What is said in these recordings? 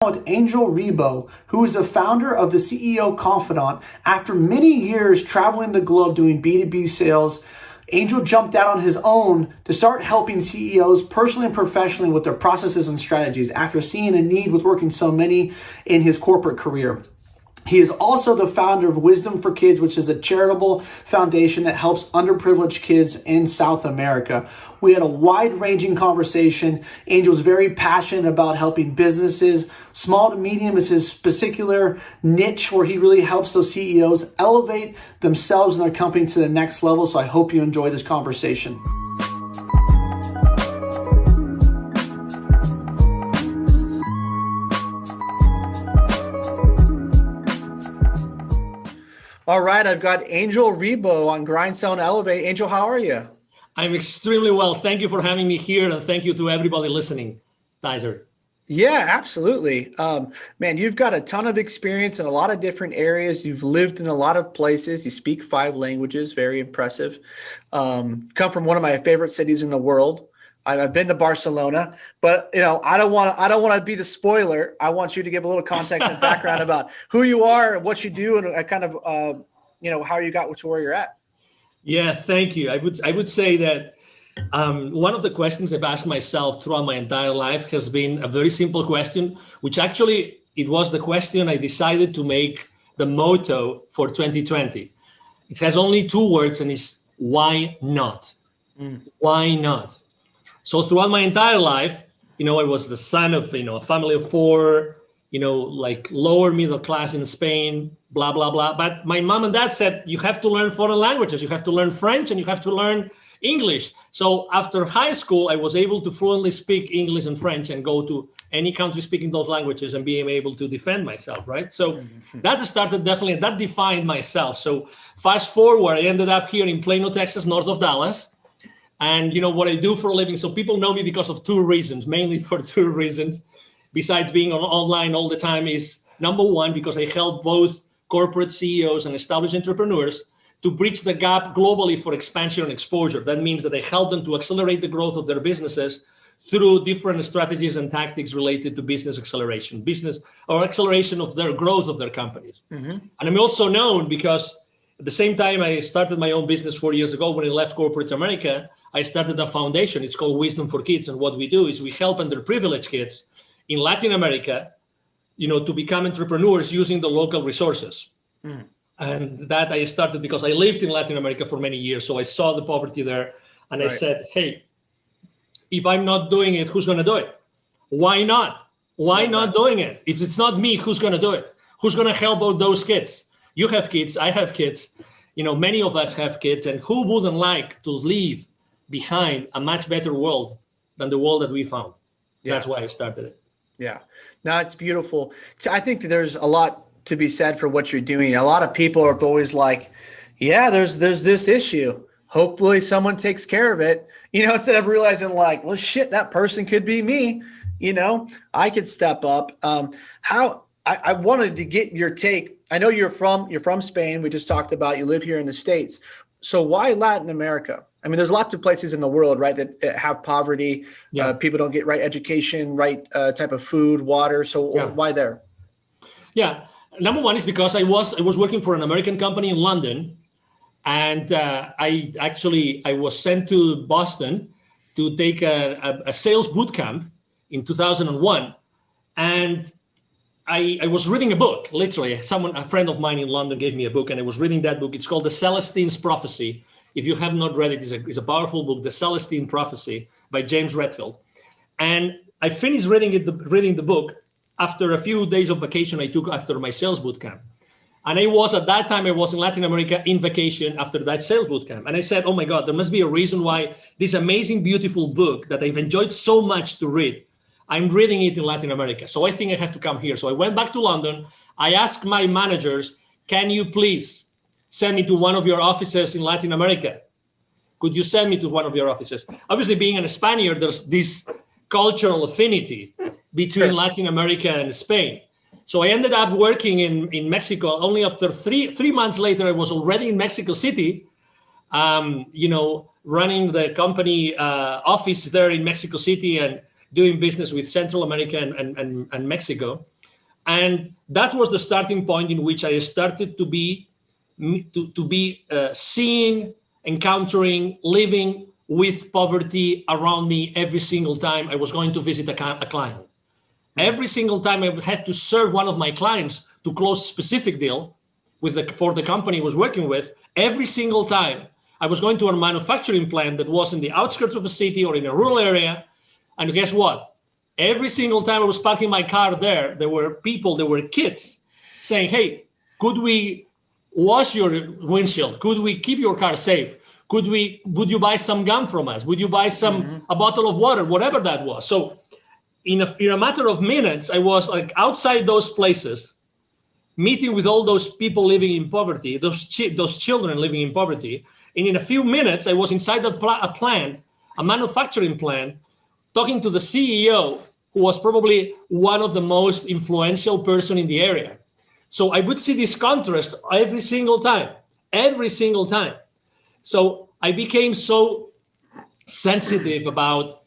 With Angel Ribo, who is the founder of the CEO Confidant. After many years traveling the globe doing B2B sales, Angel jumped out on his own to start helping CEOs personally and professionally with their processes and strategies after seeing a need with working so many in his corporate career. He is also the founder of Wisdom for Kids, which is a charitable foundation that helps underprivileged kids in South America. We had a wide-ranging conversation. Angel is very passionate about helping businesses. Small to medium is his particular niche where he really helps those CEOs elevate themselves and their company to the next level. So I hope you enjoy this conversation. All right, I've got Angel Ribo on Grind.Sell.Elevate. Angel, how are you? I'm extremely well. Thank you for having me here, and thank you to everybody listening, Tyzer. Yeah, absolutely. Man, you've got a ton of experience in a lot of different areas. You've lived in a lot of places. You speak 5 languages, very impressive. Come from one of my favorite cities in the world. I've been to Barcelona, but I don't want to be the spoiler. I want you to give a little context and background about who you are and what you do, and kind of how you got to where you're at. Yeah, thank you. I would say that one of the questions I've asked myself throughout my entire life has been a very simple question, which actually it was the question I decided to make the motto for 2020. It has only 2 words, and it's why not? Why not? So throughout my entire life, I was the son of, a family of 4, like lower middle class in Spain, blah, blah, blah. But my mom and dad said, you have to learn foreign languages. You have to learn French and you have to learn English. So after high school, I was able to fluently speak English and French and go to any country speaking those languages and being able to defend myself, right? So that started definitely, that defined myself. So fast forward, I ended up here in Plano, Texas, north of Dallas. And what I do for a living, so people know me because of 2 reasons, mainly for 2 reasons, besides being online all the time, is number 1, because I help both corporate CEOs and established entrepreneurs to bridge the gap globally for expansion and exposure. That means that I help them to accelerate the growth of their businesses through different strategies and tactics related to business acceleration, or acceleration of their growth of their companies. And I'm also known because at the same time I started my own business 4 years ago when I left corporate America. I started a foundation. It's called Wisdom for Kids. And what we do is we help underprivileged kids in Latin America, to become entrepreneurs using the local resources. And that I started because I lived in Latin America for many years. So I saw the poverty there. And I said, hey, if I'm not doing it, who's going to do it? Why not? Why not doing it? If it's not me, who's going to do it? Who's going to help out those kids? You have kids. I have kids. Many of us have kids. And who wouldn't like to leave behind a much better world than the world that we found? That's why I started it. Yeah, no, it's beautiful. I think that there's a lot to be said for what you're doing. A lot of people are always like, yeah, there's this issue. Hopefully someone takes care of it, instead of realizing like, well, shit, that person could be me. I could step up. I wanted to get your take. I know you're from Spain. We just talked about you live here in the States. So why Latin America? I mean, there's lots of places in the world, right, that have poverty. People don't get right education, right type of food, water. So why there? Yeah. Number 1 is because I was working for an American company in London. And I was sent to Boston to take a sales boot camp in 2001. And I was reading a book, literally. A friend of mine in London gave me a book, and I was reading that book. It's called The Celestine's Prophecy. If you have not read it, it's a powerful book, The Celestine Prophecy by James Redfield. And I finished reading the book after a few days of vacation I took after my sales boot camp. And at that time, I was in Latin America in vacation after that sales boot camp. And I said, oh my God, there must be a reason why this amazing, beautiful book that I've enjoyed so much to read, I'm reading it in Latin America. So I think I have to come here. So I went back to London. I asked my managers, can you please send me to one of your offices in Latin America? Could you send me to one of your offices? Obviously, being a Spaniard, there's this cultural affinity between Latin America and Spain. So I ended up working in Mexico. Only after three months later, I was already in Mexico City, running the company office there in Mexico City. And doing business with Central America and Mexico. And that was the starting point in which I started to be seeing, encountering, living with poverty around me every single time I was going to visit a client. Every single time I had to serve one of my clients to close a specific deal for the company I was working with, every single time I was going to a manufacturing plant that was in the outskirts of a city or in a rural area. And guess what? Every single time I was parking my car there were people, there were kids saying, hey, could we wash your windshield? Could we keep your car safe? Would you buy some gum from us? Would you buy a bottle of water, whatever that was? So in a matter of minutes, I was like outside those places, meeting with all those people living in poverty, those children living in poverty. And in a few minutes, I was inside a manufacturing plant, talking to the CEO, who was probably one of the most influential person in the area. So I would see this contrast every single time. So I became so sensitive about,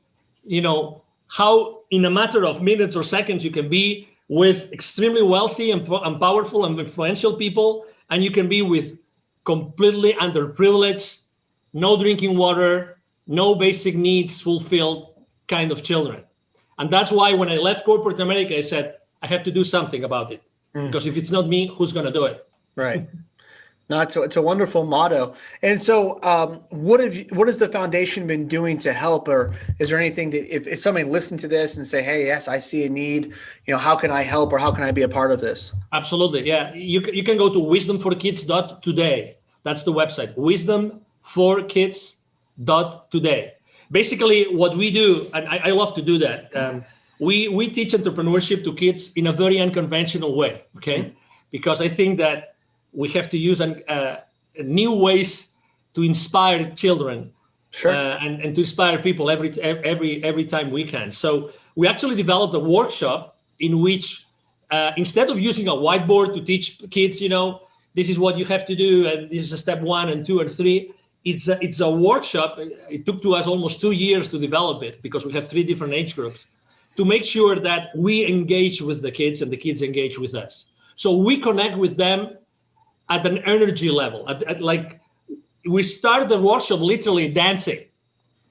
how in a matter of minutes or seconds you can be with extremely wealthy and powerful and influential people, and you can be with completely underprivileged, no drinking water, no basic needs fulfilled kind of children. And that's why when I left corporate America, I said, I have to do something about it. Because if it's not me, who's going to do it? Right. No, it's a wonderful motto. And so what has the foundation been doing to help? Or is there anything that if somebody listened to this and say, hey, yes, I see a need, how can I help or how can I be a part of this? Absolutely. Yeah. You can go to wisdomforkids.today. That's the website, wisdomforkids.today. Basically what we do, and I love to do that, we teach entrepreneurship to kids in a very unconventional way, okay? Because I think that we have to use new ways to inspire children, and to inspire people every time we can. So we actually developed a workshop in which instead of using a whiteboard to teach kids, this is what you have to do, and this is step 1 and 2 and 3. It's a workshop. It took to us almost 2 years to develop it because we have 3 different age groups to make sure that we engage with the kids and the kids engage with us. So we connect with them at an energy level. Like we start the workshop literally dancing.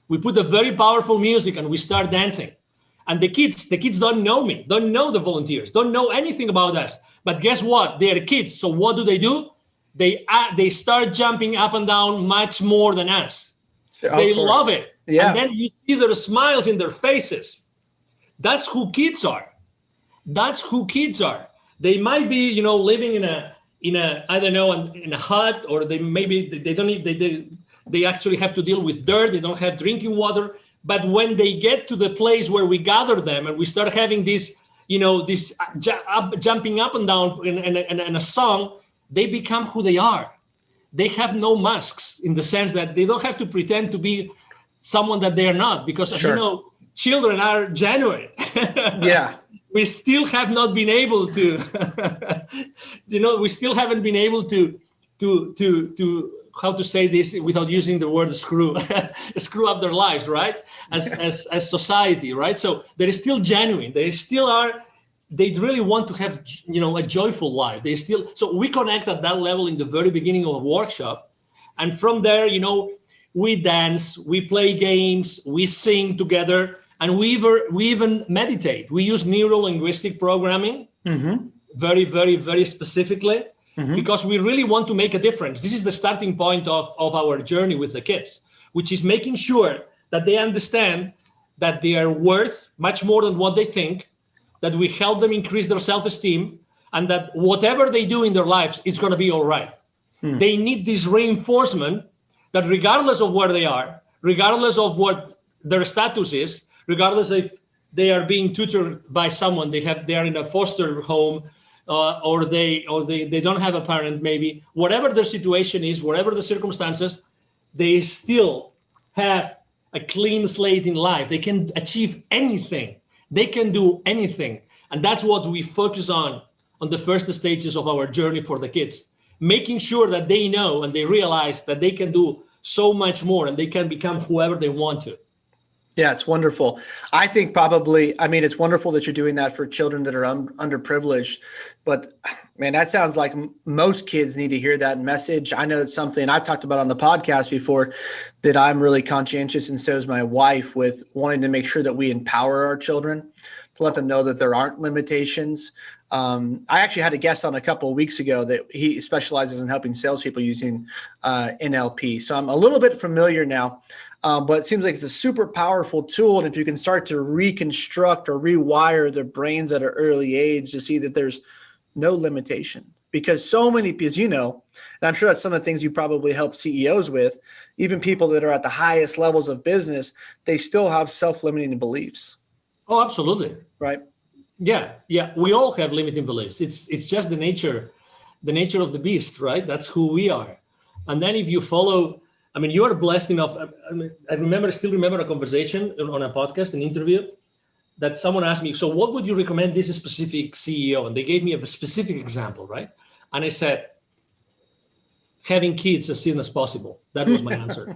We put a very powerful music and we start dancing. And the kids don't know me, don't know the volunteers, don't know anything about us. But guess what? They are kids. So what do? They start jumping up and down much more than us. They love it. Yeah. And then you see their smiles in their faces. That's who kids are. They might be, living in a I don't know, in a hut, or they actually have to deal with dirt. They don't have drinking water. But when they get to the place where we gather them and we start having this, jumping up and down in a song, they become who they are. They have no masks in the sense that they don't have to pretend to be someone that they are not, because as you know, children are genuine. Yeah. We still have not been able to, we still haven't been able to how to say this without using the word screw up their lives, right? As society, right? So they're still genuine. They really want to have, a joyful life. So we connect at that level in the very beginning of a workshop. And from there, we dance, we play games, we sing together. And we even meditate. We use neuro-linguistic programming very, very, very specifically because we really want to make a difference. This is the starting point of our journey with the kids, which is making sure that they understand that they are worth much more than what they think, that we help them increase their self-esteem, and that whatever they do in their lives, it's going to be all right. They need this reinforcement that regardless of where they are, regardless of what their status is, regardless if they are being tutored by someone, they are in a foster home, or they don't have a parent, maybe whatever their situation is, whatever the circumstances, they still have a clean slate in life. They can achieve anything. They can do anything, and that's what we focus on the first stages of our journey for the kids, making sure that they know and they realize that they can do so much more and they can become whoever they want to. Yeah, it's wonderful. I think probably, I mean, it's wonderful that you're doing that for children that are underprivileged, but man, that sounds like most kids need to hear that message. I know it's something I've talked about on the podcast before that I'm really conscientious, and so is my wife, with wanting to make sure that we empower our children, to let them know that there aren't limitations. I actually had a guest on a couple of weeks ago that he specializes in helping salespeople using NLP. So I'm a little bit familiar now. But it seems like it's a super powerful tool. And if you can start to reconstruct or rewire their brains at an early age to see that there's no limitation, because so many, as you know, and I'm sure that's some of the things you probably help CEOs with, even people that are at the highest levels of business, they still have self-limiting beliefs. Oh, absolutely. Right. Yeah. Yeah. We all have limiting beliefs. It's just the nature of the beast, right? That's who we are. And then if you follow, I mean, you are blessed enough. I still remember a conversation on a podcast, an interview, that someone asked me, so what would you recommend this specific CEO? And they gave me a specific example, right? And I said, having kids as soon as possible. That was my answer.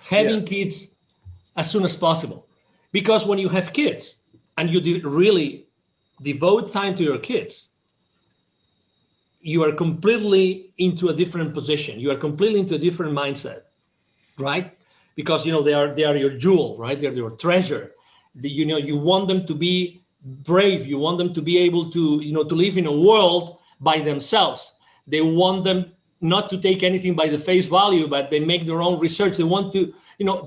Having kids as soon as possible. Because when you have kids and you really devote time to your kids, you are completely into a different position. You are completely into a different mindset, right? Because, they are your jewel, right? They're your treasure. You want them to be brave. You want them to be able to, to live in a world by themselves. They want them not to take anything by the face value, but they make their own research. They want to,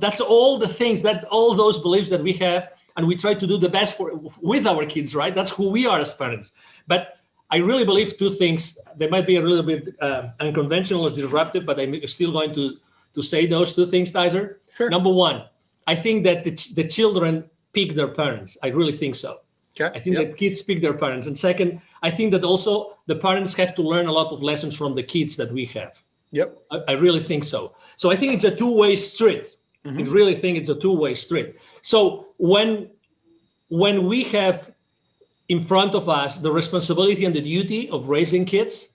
that's all the things, all those beliefs that we have, and we try to do the best with our kids, right? That's who we are as parents. But I really believe two things. They might be a little bit unconventional or disruptive, but I'm still going to say those two things, Tyzer. Sure. Number one, I think that the children pick their parents. I really think so. Okay. I think that kids pick their parents. And second, I think that also the parents have to learn a lot of lessons from the kids that we have. Yep. I really think so. So I think it's a two-way street. Mm-hmm. I really think it's a two-way street. So when we have in front of us the responsibility and the duty of raising kids,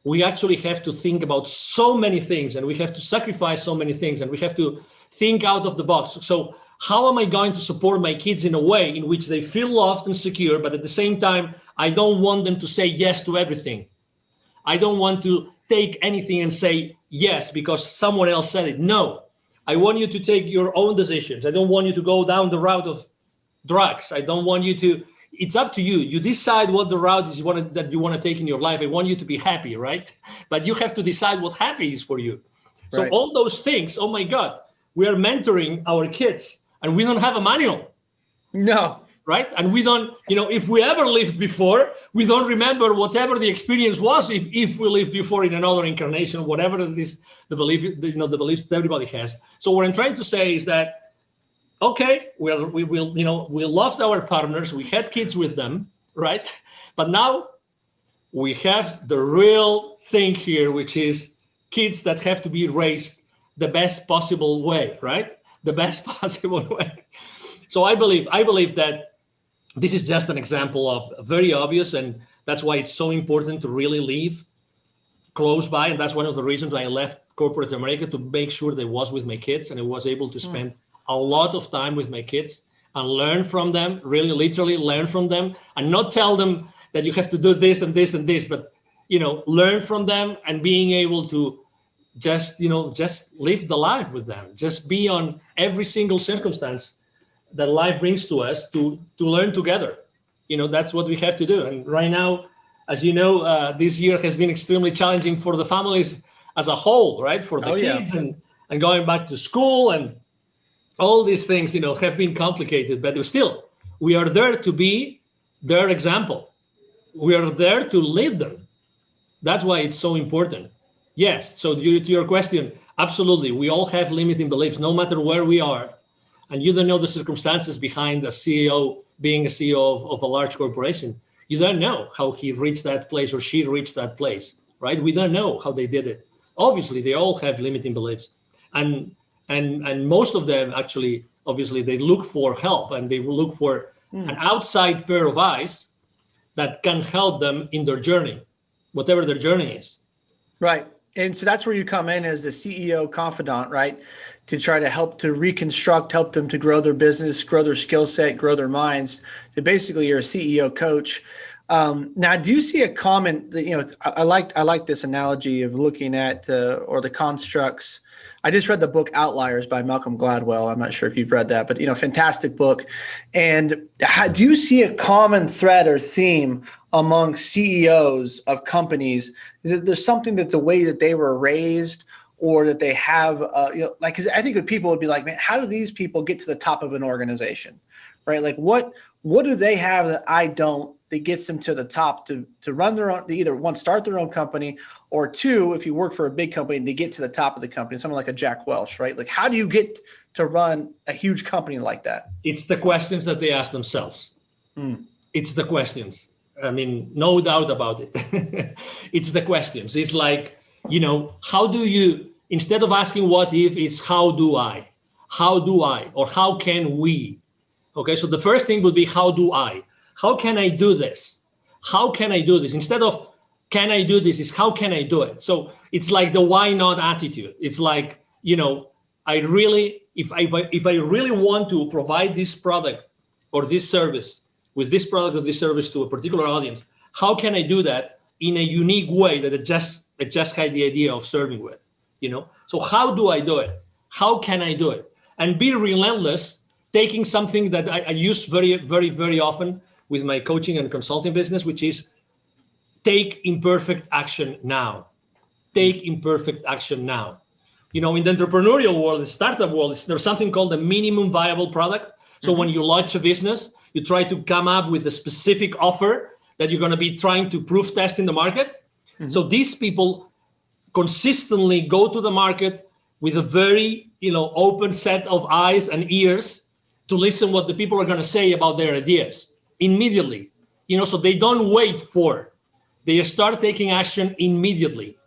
we actually have to think about so many things, and we have to sacrifice so many things, and we have to think out of the box. So how am I going to support my kids in a way in which they feel loved and secure, but at the same time, I don't want them to say yes to everything. I don't want to take anything and say yes because someone else said it. No, I want you to take your own decisions. I don't want you to go down the route of drugs. I don't want you to. It's up to you. You decide what the route is that you want to take in your life. I want you to be happy, right? But you have to decide what happy is for you. So all those things, oh my God, we are mentoring our kids and we don't have a manual. No. Right? And we don't, if we ever lived before, we don't remember whatever the experience was if we lived before in another incarnation, whatever it is, the beliefs that everybody has. So what I'm trying to say is that, okay, we loved our partners, we had kids with them, right? But now we have the real thing here, which is kids that have to be raised the best possible way, right? The best possible way. So I believe that this is just an example of very obvious, and that's why it's so important to really live close by. And that's one of the reasons I left corporate America, to make sure that I was with my kids and I was able to spend a lot of time with my kids and learn from them, really literally learn from them, and not tell them that you have to do this and this and this, but, learn from them and being able to just live the life with them, just be on every single circumstance that life brings to us to learn together. That's what we have to do. And right now, as you know, this year has been extremely challenging for the families as a whole, right? For the kids and going back to school and all these things, have been complicated, but still, we are there to be their example. We are there to lead them. That's why it's so important. Yes, so to your question, absolutely. We all have limiting beliefs, no matter where we are. And you don't know the circumstances behind a CEO being a CEO of a large corporation. You don't know how he reached that place or she reached that place, right? We don't know how they did it. Obviously, they all have limiting beliefs. And most of them actually, obviously, they look for help and they will look for an outside pair of eyes that can help them in their journey, whatever their journey is. Right. And so that's where you come in as the CEO Confidant, right? To try to help to reconstruct, help them to grow their business, grow their skill set, grow their minds. So basically, you're a CEO coach. Now, do you see a common? I like this analogy of looking at or the constructs. I just read the book Outliers by Malcolm Gladwell. I'm not sure if you've read that, but fantastic book. And do you see a common thread or theme among CEOs of companies? Is that there's something that the way that they were raised, or that they have, because I think people would be like, man, how do these people get to the top of an organization, right? Like what do they have that I don't, that gets them to the top to run their own, to either one, start their own company, or two, if you work for a big company, to get to the top of the company, someone like a Jack Welch, right? Like, how do you get to run a huge company like that? It's the questions that they ask themselves. It's the questions. I mean, no doubt about it. It's the questions. It's like, how do you, instead of asking what if, it's how do I, or how can we? Okay, so the first thing would be, how do I? How can I do this? How can I do this? Instead of can I do this, is how can I do it? So it's like the why not attitude. It's like, I really, if I really want to provide this product or this service, with this product or this service to a particular audience, how can I do that in a unique way that it just had the idea of serving with, So how do I do it? How can I do it? And be relentless, taking something that I use very, very, very often with my coaching and consulting business, which is take imperfect action now. Take imperfect action now. In the entrepreneurial world, the startup world, there's something called the minimum viable product. So when you launch a business, you try to come up with a specific offer that you're going to be trying to proof test in the market. So these people consistently go to the market with a very, open set of eyes and ears to listen what the people are going to say about their ideas immediately. So they don't wait they start taking action immediately.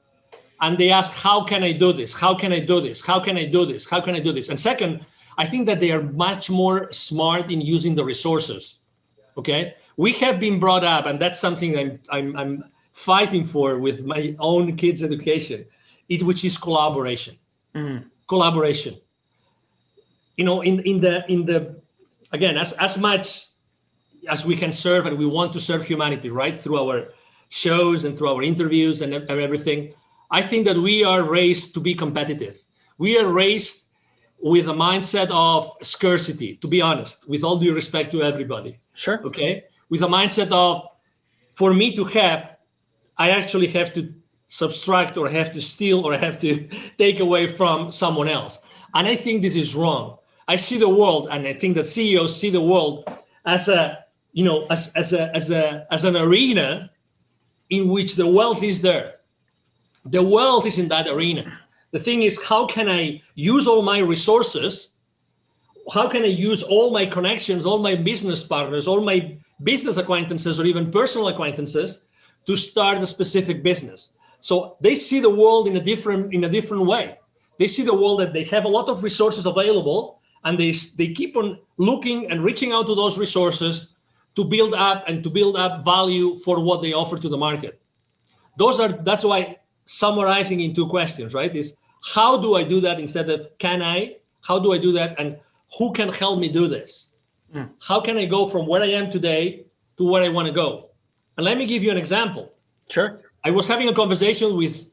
And they ask, how can I do this? How can I do this? How can I do this? How can I do this? And second, I think that they are much more smart in using the resources. Okay, we have been brought up, and that's something I'm fighting for with my own kids' education, which is collaboration. Collaboration. In the again, as much as we can serve, and we want to serve humanity, right, through our shows and through our interviews and everything, I think that we are raised to be competitive. We are raised with a mindset of scarcity, to be honest, with all due respect to everybody. Sure. Okay. With a mindset of, for me to have, I actually have to subtract or have to steal or have to take away from someone else. And I think this is wrong. I see the world, and I think that CEOs see the world as an arena in which the wealth is there. The wealth is in that arena. The thing is, how can I use all my resources? How can I use all my connections, all my business partners, all my business acquaintances, or even personal acquaintances to start a specific business? So they see the world in a different way. They see the world that they have a lot of resources available, and they keep on looking and reaching out to those resources to build up value for what they offer to the market. That's why summarizing in two questions, right, is how do I do that instead of can I? How do I do that, and who can help me do this? How can I go from where I am today to where I want to go? And let me give you an example. Sure. I was having a conversation with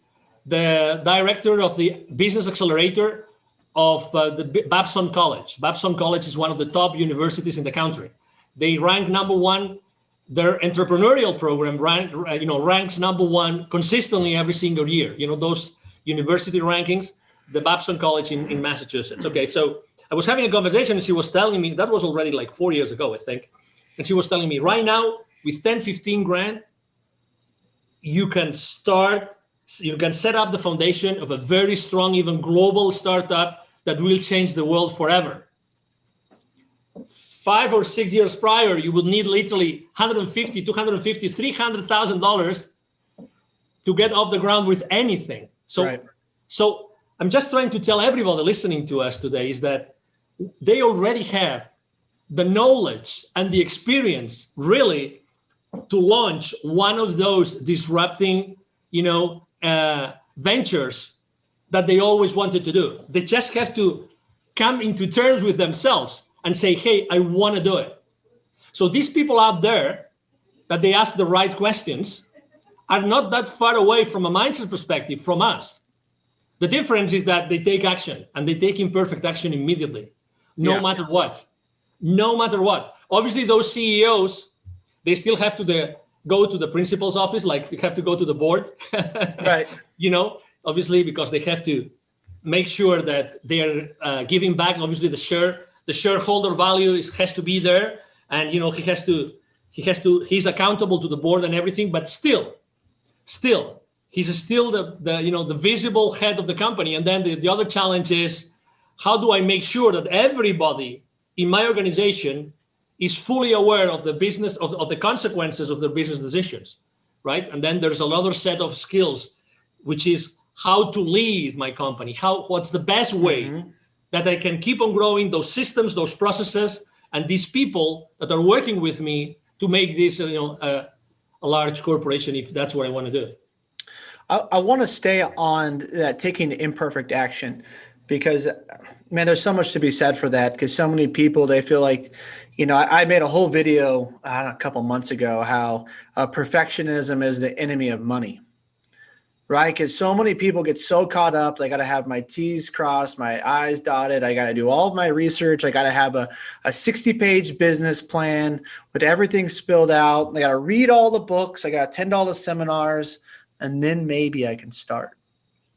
the director of the business accelerator of the Babson College. Babson College is one of the top universities in the country. They rank number one. Their entrepreneurial program ranks number one consistently every single year. Those university rankings, the Babson College in Massachusetts. Okay, so I was having a conversation, and she was telling me, that was already like 4 years ago, I think. And she was telling me, right now, with 10, 15 grand, you can set up the foundation of a very strong, even global startup that will change the world forever. 5 or 6 years prior, you would need literally $150,000, $250,000, $300,000 to get off the ground with anything. So I'm just trying to tell everybody listening to us today is that they already have the knowledge and the experience really to launch one of those disrupting, ventures that they always wanted to do. They just have to come into terms with themselves and say, hey, I want to do it. So these people out there that they ask the right questions are not that far away from a mindset perspective from us. The difference is that they take action, and they take imperfect action immediately, no matter what. No matter what. Obviously, those CEOs, they still have to go to the principal's office, like they have to go to the board. Right. Obviously, because they have to make sure that they are giving back. Obviously, the shareholder value has to be there, and he's accountable to the board and everything. But still, he's still the visible head of the company. And then the other challenge is, how do I make sure that everybody in my organization is fully aware of the business of the consequences of their business decisions, right? And then there's another set of skills, which is how to lead my company. What's the best way that I can keep on growing those systems, those processes, and these people that are working with me to make this, a large corporation, if that's what I want to do. I want to stay on that, taking the imperfect action, because, man, there's so much to be said for that. Because so many people, they feel like, I made a whole video a couple months ago how perfectionism is the enemy of money, right? Because so many people get so caught up. I got to have my T's crossed, my I's dotted. I got to do all of my research. I got to have a 60-page business plan with everything spilled out. I got to read all the books. I got $10 seminars, and then maybe I can start.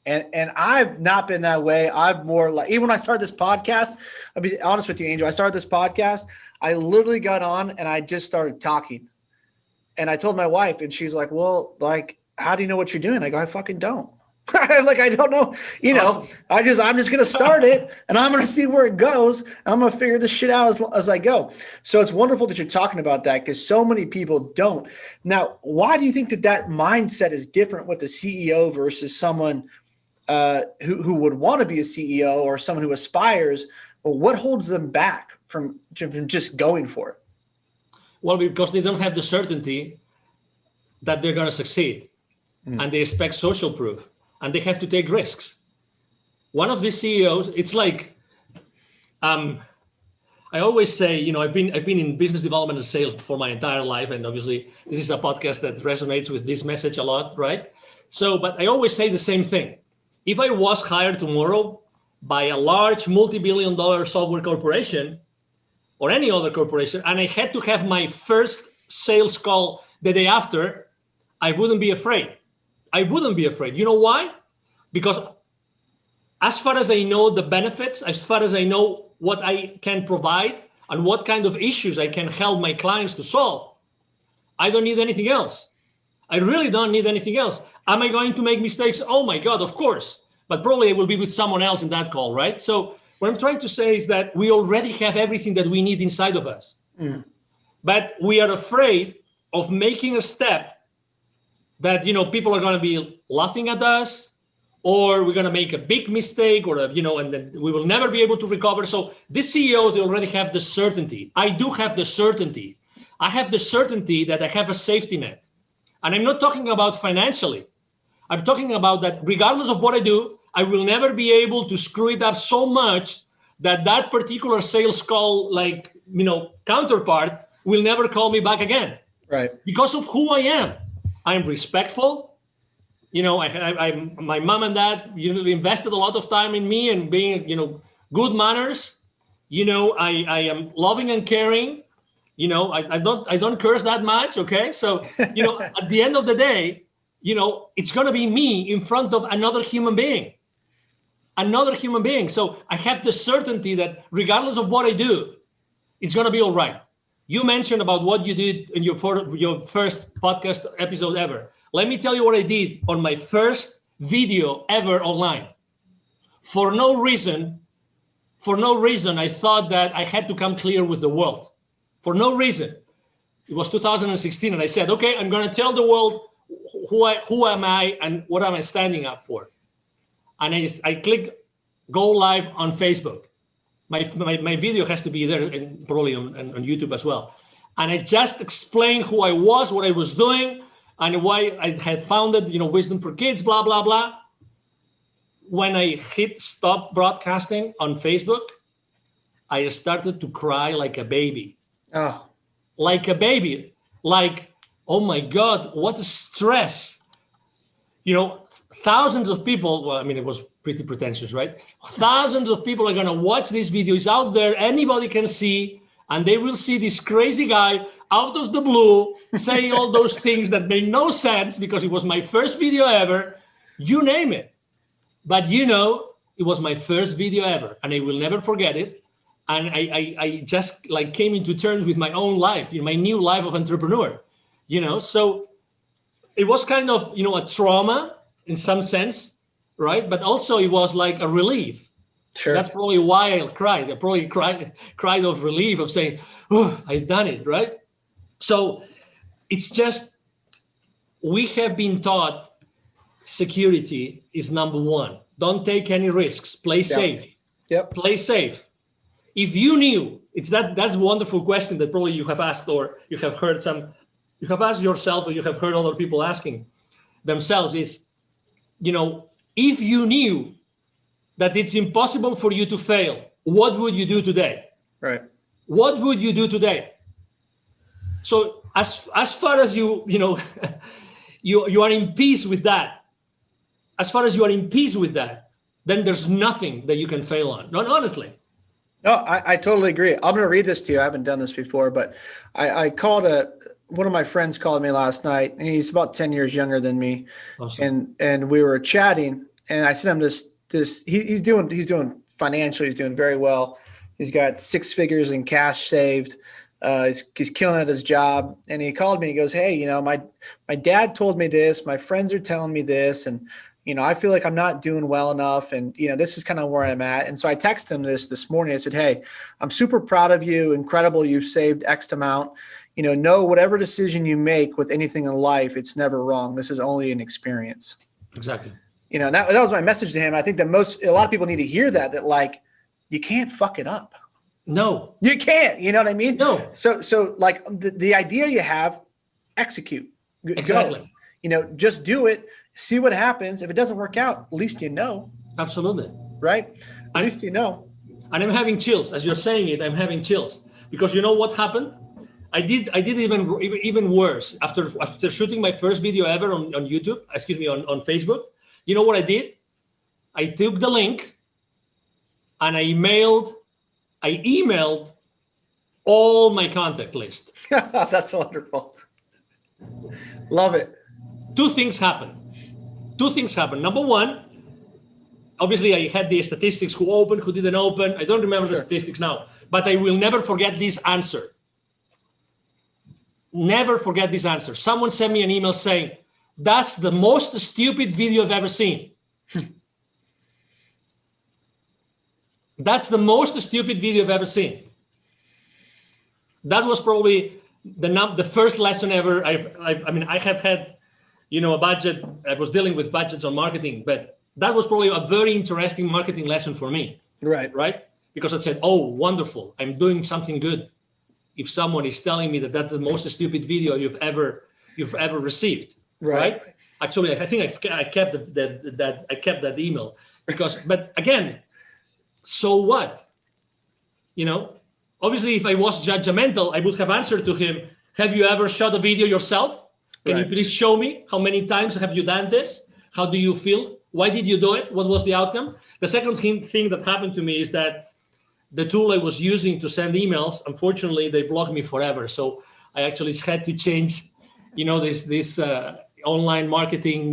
And I've not been that way. I've more like, even when I started this podcast, I'll be honest with you, Angel, I started this podcast. I literally got on and I just started talking. And I told my wife, and she's like, well, like, how do you know what you're doing? I go, I fucking don't. Like, I don't know, Awesome. I'm just going to start it, and I'm going to see where it goes. I'm going to figure this shit out as I go. So it's wonderful that you're talking about that, because so many people don't. Now, why do you think that mindset is different with the CEO versus someone who would want to be a CEO, or someone who aspires? Well, what holds them back from just going for it? Well, because they don't have the certainty that they're going to succeed, and they expect social proof, and they have to take risks. One of the CEOs, it's like, I always say, I've been in business development and sales for my entire life, and obviously this is a podcast that resonates with this message a lot, right? So, but I always say the same thing. If I was hired tomorrow by a large multi-billion-dollar software corporation or any other corporation, and I had to have my first sales call the day after, I wouldn't be afraid. I wouldn't be afraid. You know why? Because as far as I know the benefits, as far as I know what I can provide and what kind of issues I can help my clients to solve, I don't need anything else. I really don't need anything else. Am I going to make mistakes? Oh my God, of course. But probably I will be with someone else in that call, right? So what I'm trying to say is that we already have everything that we need inside of us. But we are afraid of making a step that, people are going to be laughing at us, or we're going to make a big mistake, or, and then we will never be able to recover. So these CEOs, they already have the certainty. I do have the certainty. I have the certainty that I have a safety net. And I'm not talking about financially. I'm talking about that regardless of what I do, I will never be able to screw it up so much that particular sales call, counterpart will never call me back again. Right. Because of who I am. I'm respectful. My mom and dad, invested a lot of time in me and being, good manners. I am loving and caring. I don't curse that much. Okay. So, at the end of the day, it's going to be me in front of another human being. So I have the certainty that regardless of what I do, it's going to be all right. You mentioned about what you did in your first podcast episode ever. Let me tell you what I did on my first video ever online. For no reason, I thought that I had to come clear with the world. For no reason. It was 2016, and I said, okay, I'm going to tell the world who am I and what am I standing up for. And I click go live on Facebook. My video has to be there, and probably on YouTube as well. And I just explained who I was, what I was doing, and why I had founded, Wisdom for Kids, blah, blah, blah. when I hit stop broadcasting on Facebook, I started to cry like a baby. Oh. Like a baby. Like, oh my God, what a stress. Thousands of people, well, I mean, it was pretty pretentious, right? Thousands of people are going to watch this video. It's out there. Anybody can see, and they will see this crazy guy out of the blue saying all those things that made no sense because it was my first video ever. You name it. But it was my first video ever, and I will never forget it. And I just like came into terms with my own life, my new life of entrepreneur, so it was kind of, a trauma in some sense, right? But also it was like a relief. Sure. That's probably why I cried. I probably cried of relief of saying, oh, I've done it, right? So it's just, we have been taught security is number one. Don't take any risks. Play safe. Yep. Play safe. If you knew, that's a wonderful question that probably you have asked, or you have heard you have asked yourself, or you have heard other people asking themselves is, if you knew that it's impossible for you to fail, what would you do today? Right. What would you do today? So as far as you are in peace with that, then there's nothing that you can fail on. Not honestly. No, I totally agree. I'm going to read this to you. I haven't done this before, but I called one of my friends called me last night, and he's about 10 years younger than me. Awesome. And we were chatting, and I sent him this, he's doing financially, he's doing very well. He's got 6 figures in cash saved. He's killing at his job. And he called me, he goes, hey, my dad told me this, my friends are telling me this, and I feel like I'm not doing well enough. And, this is kind of where I'm at. And so I texted him this morning. I said, hey, I'm super proud of you. Incredible. You've saved X amount. Know whatever decision you make with anything in life, it's never wrong. This is only an experience. Exactly. That was my message to him. I think that a lot of people need to hear that like, you can't fuck it up. No, you can't. You know what I mean? No. So like the idea you have, execute. Exactly. Go. Just do it. See what happens. If it doesn't work out, at least you know. Absolutely. Right? At least you know. And I'm having chills. As you're saying it, I'm having chills. Because you know what happened? I did even worse. After shooting my first video ever on YouTube, on Facebook, you know what I did? I took the link and I emailed all my contact list. That's wonderful. Love it. Two things happened. Number one, obviously I had the statistics, who opened, who didn't open. I don't remember the statistics now, but I will never forget this answer. Never forget this answer. Someone sent me an email saying, that's the most stupid video I've ever seen. That's the most stupid video I've ever seen. That was probably the first lesson ever. I have had, a budget. I was dealing with budgets on marketing, but that was probably a very interesting marketing lesson for me. Right? Because I said, oh, wonderful. I'm doing something good. If someone is telling me that that's the most stupid video you've ever received. Right? Actually, I think I kept that email but again, so what? Obviously, if I was judgmental, I would have answered to him, have you ever shot a video yourself? Can you please show me how many times have you done this? How do you feel? Why did you do it? What was the outcome? The second thing that happened to me is that the tool I was using to send emails, unfortunately, they blocked me forever. So I actually had to change, this online marketing,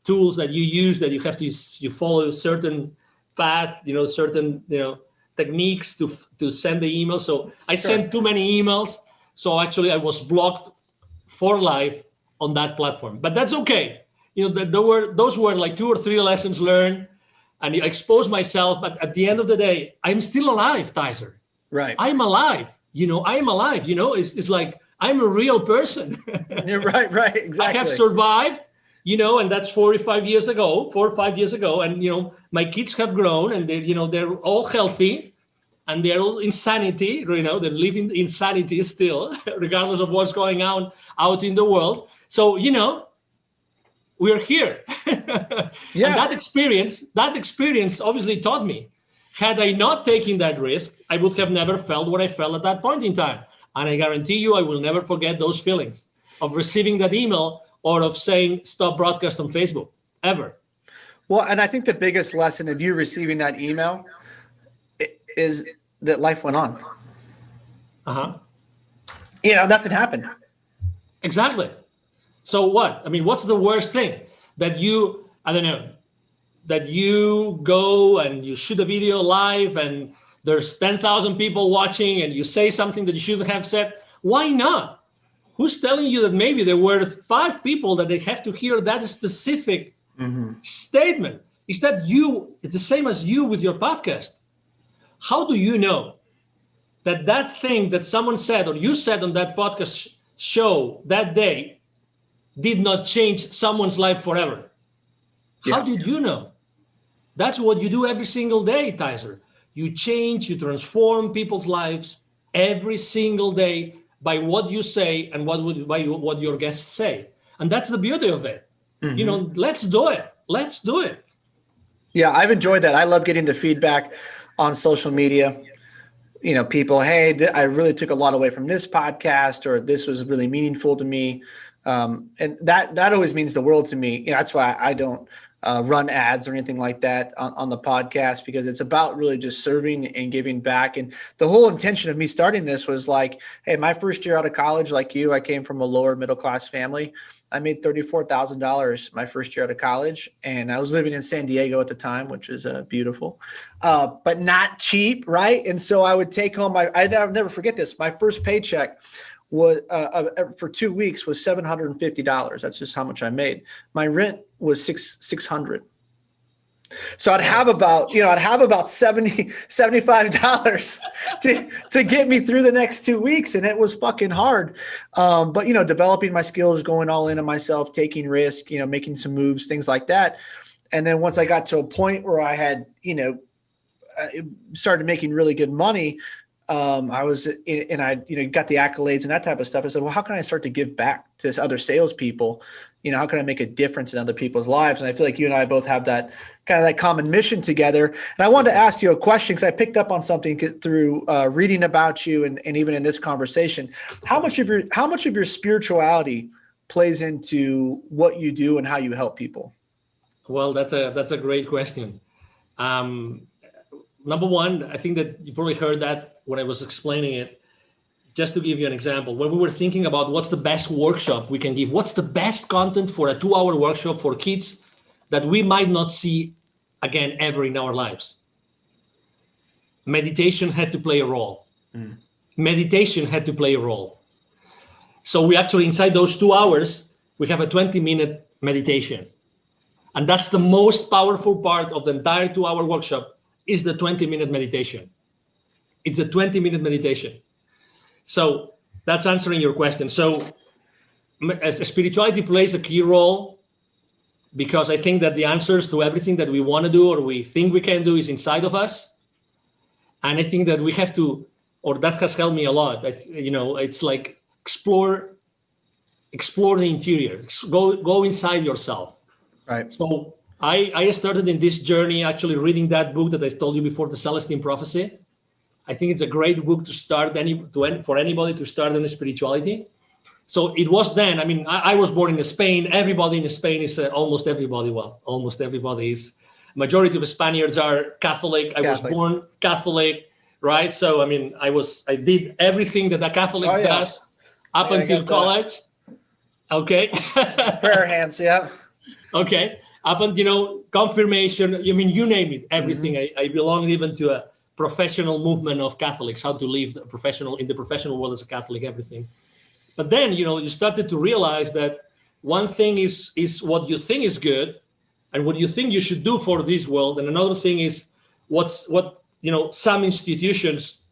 tools that you use, that you follow certain path, certain, techniques to send the email. So I sent too many emails. So actually I was blocked for life on that platform, but that's okay. Those were like 2 or 3 lessons learned, and I exposed myself. But at the end of the day, I'm still alive, Tyzer. Right. I'm alive. I'm alive. It's like I'm a real person. You're right. Exactly. I have survived, and that's 4 or 5 years ago, and my kids have grown, and they're all healthy, and they're all in sanity. They're living in sanity still, regardless of what's going on out in the world. So we're here. Yeah. And that experience obviously taught me. Had I not taken that risk, I would have never felt what I felt at that point in time. And I guarantee you, I will never forget those feelings of receiving that email or of saying, stop broadcast on Facebook, ever. Well, and I think the biggest lesson of you receiving that email is that life went on. Uh-huh. You know, nothing happened. Exactly. So what? I mean, what's the worst thing? That you, I don't know, that you go and you shoot a video live and there's 10,000 people watching and you say something that you shouldn't have said. Why not? Who's telling you that maybe there were 5 people that they have to hear that specific statement? Is that you? It's the same as you with your podcast. How do you know that that thing that someone said or you said on that podcast show that day did not change someone's life forever? Yeah. How did you know? That's what you do every single day, Tyzer. You change, you transform people's lives every single day by what you say and what your guests say. And that's the beauty of it. You know, let's do it. Let's do it. Yeah, I've enjoyed that. I love getting the feedback on social media. You know, people, hey, I really took a lot away from this podcast, or this was really meaningful to me. And that always means the world to me. You know, that's why I don't run ads or anything like that on the podcast, because it's about really just serving and giving back. And the whole intention of me starting this was like, hey, my first year out of college, like you, I came from a lower middle class family. I made $34,000 my first year out of college, and I was living in San Diego at the time, which is beautiful, but not cheap, right? And so I would take home I'll never forget this. My first paycheck was for 2 weeks was $750. That's just how much I made. My rent was $600. So I'd have about $70, $75 to get me through the next 2 weeks. And it was fucking hard. But, you know, developing my skills, going all in on myself, taking risk, you know, making some moves, things like that. And then once I got to a point where I had, you know, started making really good money, I was in, and I, you know, got the accolades and that type of stuff. I said, well, how can I start to give back to other salespeople? You know, how can I make a difference in other people's lives? And I feel like you and I both have that kind of that common mission together. And I wanted to ask you a question, because I picked up on something through reading about you and even in this conversation. How much of your spirituality plays into what you do and how you help people? Well, that's a great question. Number one, I think that you probably heard that when I was explaining it. Just to give you an example, when we were thinking about what's the best workshop we can give, what's the best content for a 2-hour workshop for kids that we might not see again ever in our lives, meditation had to play a role. Meditation had to play a role. So we actually, inside those 2 hours, we have a 20-minute meditation. And that's the most powerful part of the entire 2-hour workshop, is the 20-minute meditation. It's a 20-minute meditation. So that's answering your question. So spirituality plays a key role, because I think that the answers to everything that we want to do or we think we can do is inside of us. And I think that we have to, or that has helped me a lot. You know, it's like explore the interior, go inside yourself. Right. So I started in this journey actually reading that book that I told you before, The Celestine Prophecy. I think it's a great book to start for anybody to start in spirituality. So it was then, I mean, I was born in Spain. Everybody in Spain is almost everybody is. Majority of Spaniards are Catholic. I was born Catholic, right? So, I mean, I did everything that a Catholic does up until college. Okay. Prayer hands, yeah. Okay. Up until, you know, confirmation, I mean, you name it, everything. I belong even to a professional movement of Catholics, how to live in the professional world as a Catholic, everything. But then, you know, you started to realize that one thing is what you think is good and what you think you should do for this world. And another thing is what, you know, some institutions,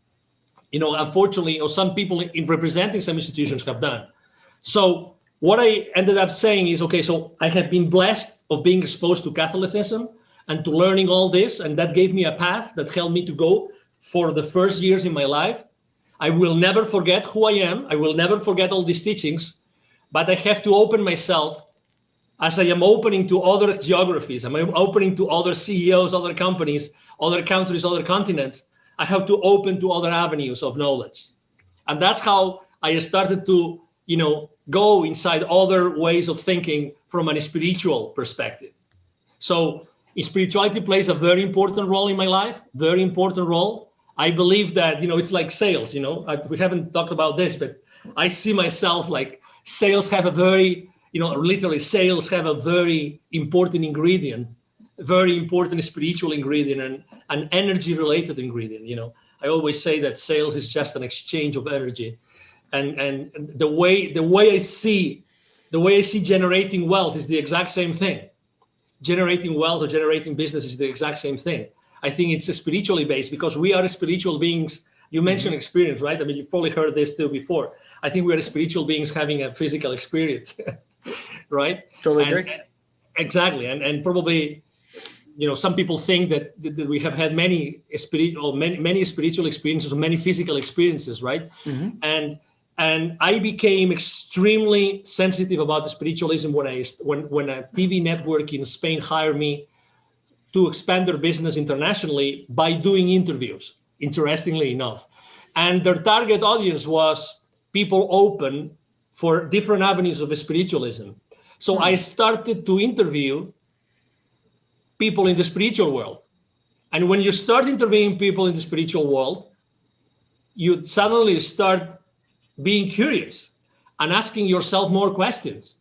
you know, unfortunately, or some people in representing some institutions have done. So what I ended up saying is, okay, so I have been blessed of being exposed to Catholicism and to learning all this, and that gave me a path that helped me to go for the first years in my life. I will never forget who I am. I will never forget all these teachings, but I have to open myself as I am opening to other geographies, I'm opening to other CEOs, other companies, other countries, other continents, I have to open to other avenues of knowledge. And that's how I started to, go inside other ways of thinking from a spiritual perspective. So spirituality plays a very important role in my life, very important role. I believe that, it's like sales, we haven't talked about this, but I see myself like sales have a very, literally sales have a very important ingredient, very important spiritual ingredient and an energy related ingredient. I always say that sales is just an exchange of energy. And the way I see generating wealth is the exact same thing. Generating wealth or generating business is the exact same thing. I think it's spiritually based because we are spiritual beings. You mentioned experience, right? I mean, you've probably heard this too before. I think we are spiritual beings having a physical experience, right? Totally agree. Exactly. And probably, some people think that we have had many spiritual experiences or many physical experiences, right? Mm-hmm. And I became extremely sensitive about the spiritualism when a TV network in Spain hired me to expand their business internationally by doing interviews, interestingly enough. And their target audience was people open for different avenues of spiritualism. So I started to interview people in the spiritual world. And when you start interviewing people in the spiritual world, you suddenly start being curious and asking yourself more questions.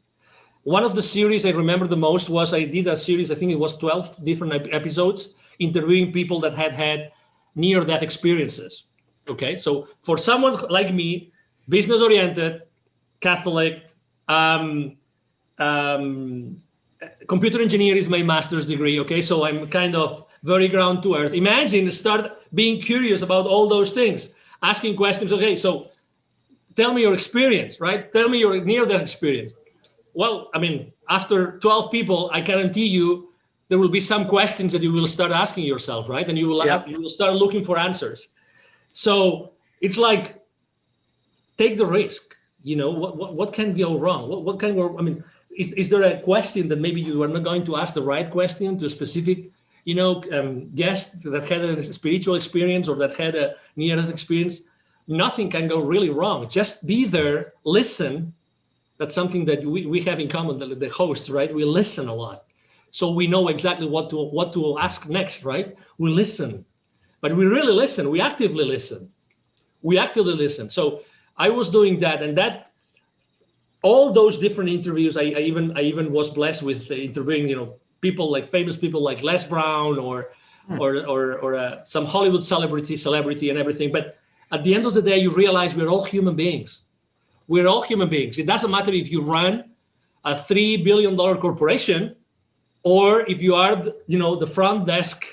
One of the series I remember the most was I did a series, I think it was 12 different episodes, interviewing people that had near-death experiences. Okay, so for someone like me, business-oriented, Catholic, computer engineer is my master's degree. Okay, so I'm kind of very ground to earth. Imagine start being curious about all those things, asking questions. Okay, so tell me your experience, right? Tell me your near-death experience. Well, I mean, after 12 people, I guarantee you there will be some questions that you will start asking yourself, right? And you will start looking for answers. So it's like, take the risk. What can go wrong? What can go? I mean, is there a question that maybe you are not going to ask the right question to a specific, guest that had a spiritual experience or that had a near-death experience? Nothing can go really wrong. Just be there, listen. That's something that we have in common, the hosts, right? We listen a lot. So we know exactly what to ask next, right? We listen, but we really listen. We actively listen. So I was doing that, and that all those different interviews, I even was blessed with interviewing, famous people like Les Brown or some Hollywood celebrity and everything. But at the end of the day, you realize we're all human beings. We're all human beings. It doesn't matter if you run a $3 billion corporation or if you are, the front desk,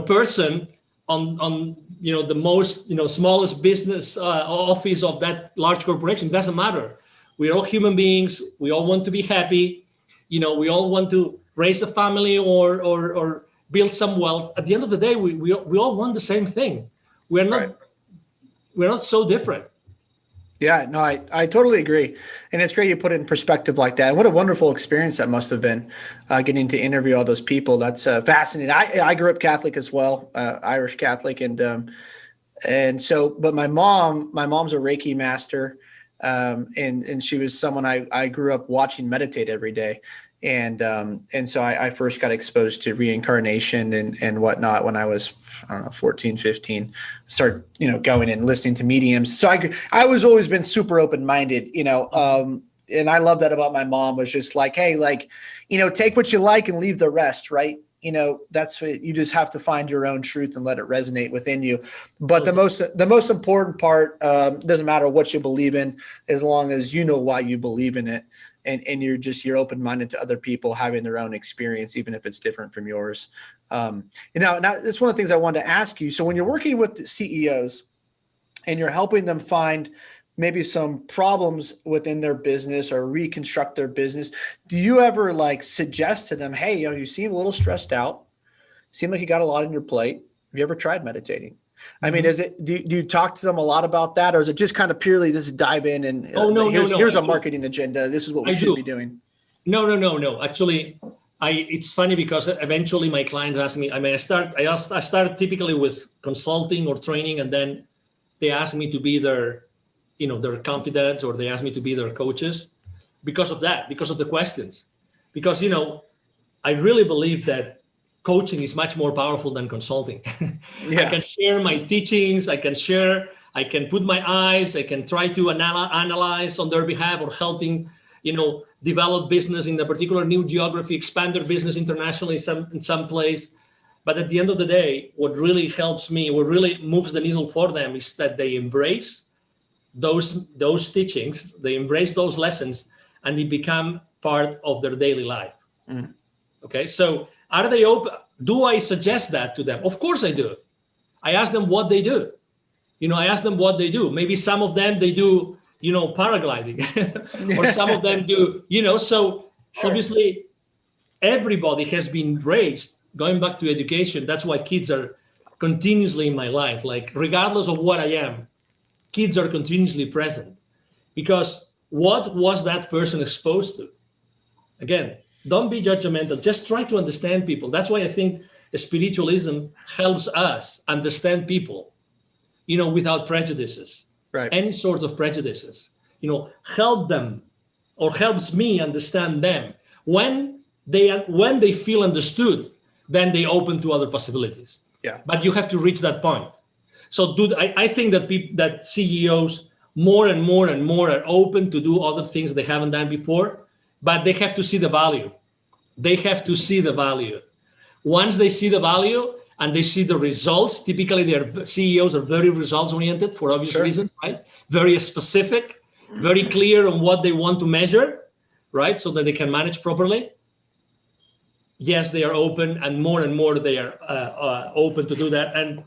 person on the most, smallest business office of that large corporation. It doesn't matter. We're all human beings. We all want to be happy. We all want to raise a family or build some wealth. At the end of the day, we all want the same thing. We're not so different. Yeah, no, I totally agree. And it's great you put it in perspective like that. What a wonderful experience that must have been, getting to interview all those people. That's fascinating. I grew up Catholic as well, Irish Catholic. And so, but my mom's a Reiki master. And she was someone I grew up watching meditate every day. And so I first got exposed to reincarnation and whatnot when I was, 14, 15, start, going and listening to mediums. So I was always been super open-minded, and I love that about my mom was just like, hey, take what you like and leave the rest. Right. That's what you just have to find your own truth and let it resonate within you. But the most important part, doesn't matter what you believe in, as long as you know why you believe in it. And you're open-minded to other people having their own experience, even if it's different from yours. Now that's one of the things I wanted to ask you. So when you're working with the CEOs and you're helping them find maybe some problems within their business or reconstruct their business, do you ever suggest to them, hey, you seem a little stressed out, seem like you got a lot on your plate. Have you ever tried meditating? I mean, do you talk to them a lot about that, or is it just kind of purely just dive in and here's a marketing agenda? This is what we should be doing. No. Actually, it's funny because eventually my clients ask me. I mean, I start typically with consulting or training, and then they ask me to be their confidants, or they ask me to be their coaches because of that, because of the questions. Because I really believe that coaching is much more powerful than consulting. Yeah. I can share my teachings. I can put my eyes. I can try to analyze on their behalf, or helping develop business in a particular new geography, expand their business internationally in some place. But at the end of the day, what really helps me, what really moves the needle for them, is that they embrace those teachings, they embrace those lessons, and they become part of their daily life. Okay, so are they open? Do I suggest that to them? Of course I do. I ask them what they do. Maybe some of them, they do paragliding, or some of them do, so sure. Obviously everybody has been raised, going back to education. That's why kids are continuously in my life. Like, regardless of what I am, kids are continuously present, because what was that person exposed to? Again, don't be judgmental. Just try to understand people. That's why I think spiritualism helps us understand people, without prejudices, right? Any sort of prejudices, help them, or helps me understand them. When they feel understood, then they open to other possibilities. Yeah. But you have to reach that point. So, I think that CEOs more and more are open to do other things they haven't done before, but they have to see the value. Once they see the value and they see the results, typically their CEOs are very results oriented for obvious reasons, right? Very specific, very clear on what they want to measure, right? So that they can manage properly. Yes, they are open, and more they are open to do that. And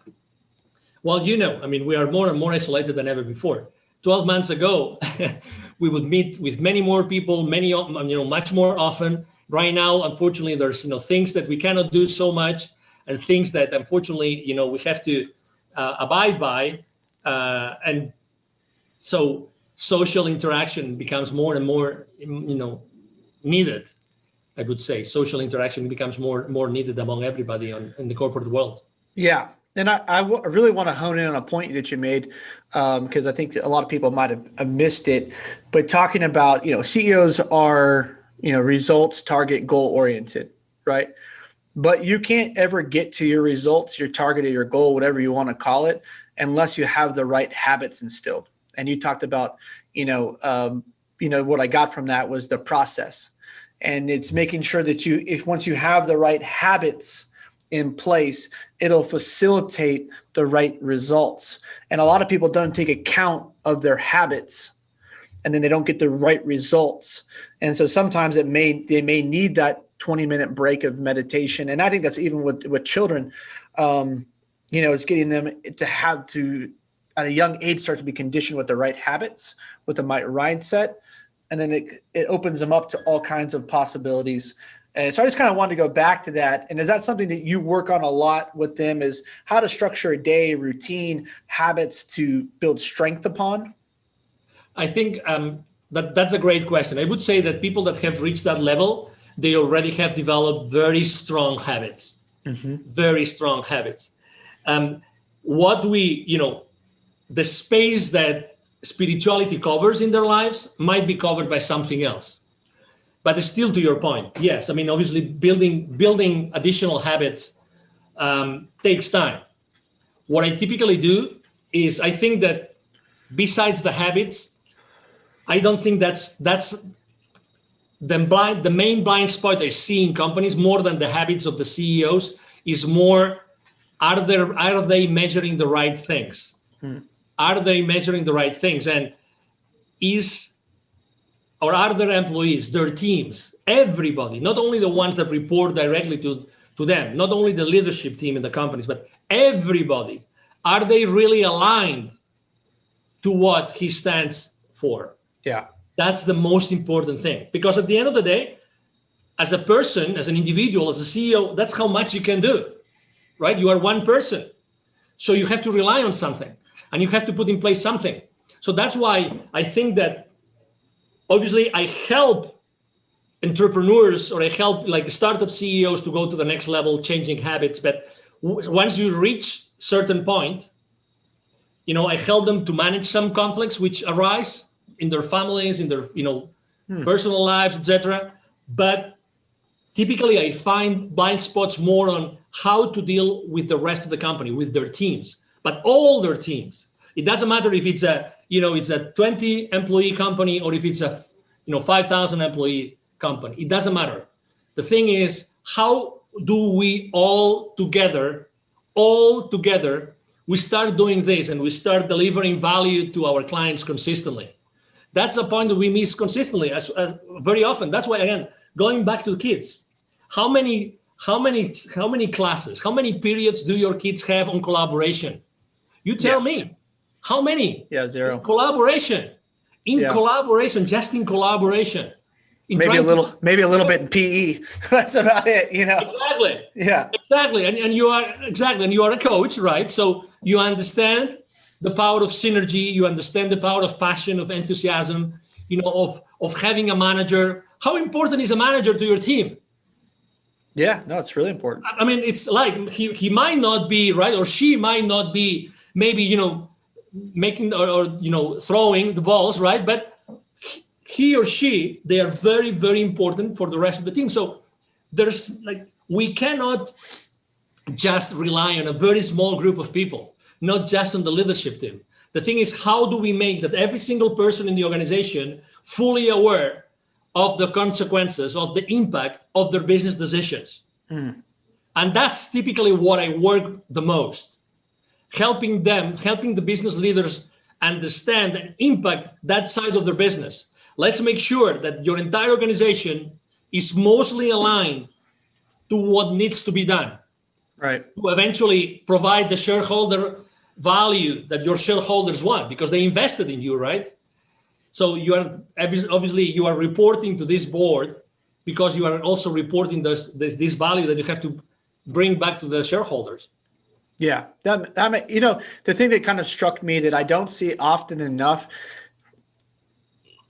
well, we are more and more isolated than ever before. 12 months ago, we would meet with many more people, much more often. Right now, unfortunately, there's things that we cannot do so much, and things that unfortunately we have to abide by, and so social interaction becomes more and more needed. I would say social interaction becomes more needed among everybody in the corporate world. Yeah. And I really want to hone in on a point that you made, because I think a lot of people might have missed it. But talking about, CEOs are, results, target, goal oriented, right? But you can't ever get to your results, your target, or your goal, whatever you want to call it, unless you have the right habits instilled. And you talked about, what I got from that was the process. And it's making sure that once you have the right habits in place, it'll facilitate the right results. And a lot of people don't take account of their habits, and then they don't get the right results. And so sometimes they may need that 20-minute break of meditation. And I think that's even with children, it's getting them to have to, at a young age, start to be conditioned with the right habits, with the right mindset. And then it opens them up to all kinds of possibilities. And so I just kind of wanted to go back to that. And is that something that you work on a lot with them, is how to structure a day, routine, habits to build strength upon? I think that's a great question. I would say that people that have reached that level, they already have developed very strong habits, very strong habits. The space that spirituality covers in their lives might be covered by something else. But still, to your point, yes. Obviously, building additional habits takes time. What I typically do is, I think that besides the habits, I don't think that's the main blind spot I see in companies, more than the habits of the CEOs, is more, are they measuring the right things? Are they measuring the right things? And are their employees, their teams, everybody, not only the ones that report directly to them, not only the leadership team in the companies, but everybody, are they really aligned to what he stands for? Yeah. That's the most important thing. Because at the end of the day, as a person, as an individual, as a CEO, that's how much you can do, right? You are one person. So you have to rely on something, and you have to put in place something. So that's why I think that obviously I help entrepreneurs, or I help like startup CEOs to go to the next level, changing habits. But once you reach certain point, I help them to manage some conflicts which arise in their families, in their, personal lives, etc. But typically I find blind spots more on how to deal with the rest of the company, with their teams, but all their teams. It doesn't matter if it's a 20 employee company or if it's a 5,000 employee company. It doesn't matter. The thing is, how do we all together, we start doing this and we start delivering value to our clients consistently? That's a point that we miss consistently, as very often. That's why, again, going back to the kids, how many classes, how many periods do your kids have on collaboration? You tell me. How many? Yeah, zero. Collaboration. Collaboration, just in collaboration. Maybe a little bit in PE. That's about it, Exactly. Yeah. Exactly. And you are a coach, right? So you understand the power of synergy, you understand the power of passion, of enthusiasm, of having a manager. How important is a manager to your team? Yeah, no, it's really important. I mean, it's like he might not be, right, or she might not be maybe, making or throwing the balls, right? But he or she, they are very, very important for the rest of the team. So we cannot just rely on a very small group of people, not just on the leadership team. The thing is, how do we make that every single person in the organization fully aware of the consequences, of the impact of their business decisions? And that's typically what I work the most. Helping the business leaders understand and impact that side of their business. Let's make sure that your entire organization is mostly aligned to what needs to be done. Right. To eventually provide the shareholder value that your shareholders want, because they invested in you, right? So you are obviously reporting to this board because you are also reporting this value that you have to bring back to the shareholders. Yeah. The thing that kind of struck me that I don't see often enough